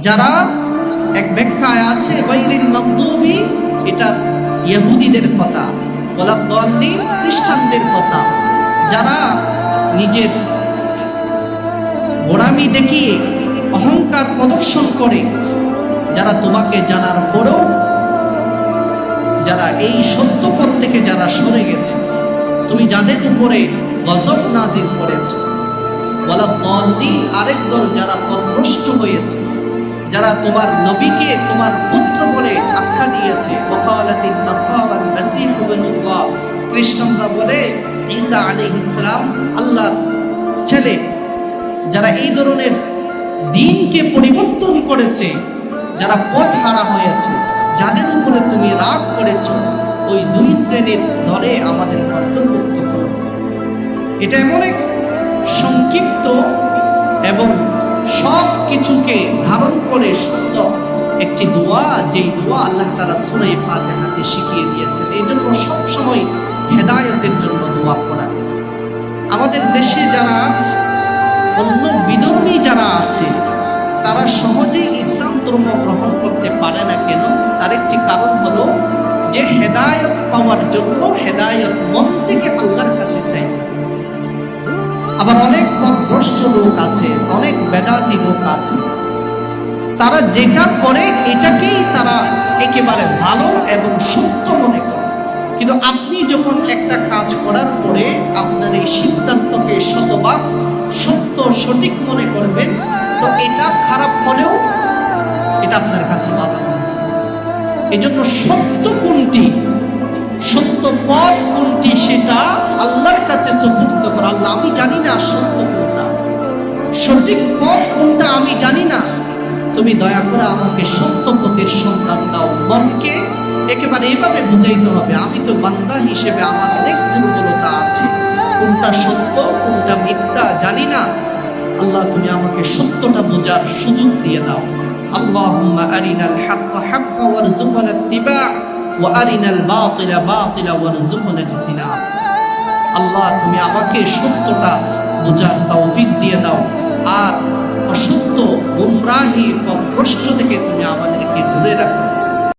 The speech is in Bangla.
যারা এক ব্যাখ্যায় আছে গায়রিল মাগদুবি, এটা ইহুদিদের কথা, ওয়ালা দাল্লিন খ্রিস্টানদের কথা, যারা নিজের গোড়ামি দেখিয়ে অহংকার প্রদর্শন করে, যারা তোমাকে জানার পরেও যারা এই সত্য পথ থেকে যারা সরে গেছে, তুমি যাদের উপরে গজব নাজিল করেছো। ওয়ালা দাল্লিন আরেক দল যারা পথভ্রষ্ট হয়েছে, যারা তোমার নবীকে তোমার পুত্র বলে আখ্যা দিয়েছে। ওয়াকালাতিন নাসারাল মাসীহ ইবনুল্লাহ, খ্রিস্টানরা বলে ঈসা আলাইহিস সালাম আল্লাহর ছেলে। যারা এই ধরনের দ্বীনকে পরিবর্তন করেছে, যারা পথ হারা হয়েছে, যাদের উপরে তুমি রাগ করেছো, ওই দুই শ্রেণীর ধরে আমাদের অন্তর্ভুক্ত করো। এটা এমন এক সংক্ষিপ্ত এবং সব কিছুকে ধারণ করে সত্য একটি দোয়া, যেই দোয়া আল্লাহ তাআলা সূরা ফাতিহাতে শিখিয়ে দিয়েছেন। এই জন্য সবসময় হেদায়েতের জন্য দোয়া করা। আমাদের দেশে যারা অন্য বিধর্মী যারা আছে, তারা সহজেই ইসলাম ধর্ম গ্রহণ করতে পারে না কেন? তার একটি কারণ হলো যে হেদায়েত পাওয়ার জন্য হেদায়েত মন থেকে আল্লাহর কাছে চাই। আবার অনেক পথভ্রষ্ট লোক আছে, অনেক বেদাতি লোক আছে, তারা যেটা করে এটাকেই তারা একেবারে ভালো এবং সত্য মনে করে। কিন্তু আপনি যখন একটা কাজ করার পরে আপনার এই সিদ্ধান্তকে শতভাগ সত্য সঠিক মনে করবেন, তো এটা খারাপ হলেও এটা আপনার কাছে ভালো। এই জন্য সত্য কোনটি, সত্য পথ কোনটি, সেটা আল্লাহর কাছে সুপুর্দ করা। আল্লাহ, আমি জানি না সত্য কোনটা, সঠিক পথ কোনটা আমি জানি না, তুমি দয়া করে আমাকে সত্য পথের সন্ধান দাও। মনকে একেবারে এভাবে বুঝাইতে হবে, আমি তো বান্দা হিসেবে আমার অনেক দুর্বলতা আছে, কোনটা সত্য কোনটা মিথ্যা জানি না। আল্লাহ, তুমি আমাকে সত্যটা বোঝার সুযোগ দিয়ে দাও। আল্লাহুম্মা আরিনাল হাক্কা হাক্কা ওয়ারযুকনা ইত্তিবা' ওয়া আরিনাল বাতিলা বাতিলা ওয়ারযুকনা ইজতিনাব। আল্লাহ, তুমি আমাকে সত্যটা বোঝার তৌফিক দিয়ে দাও, আর অসত্য গুমরাহি পথভ্রষ্ট থেকে তুমি আমাদেরকে দূরে রাখো।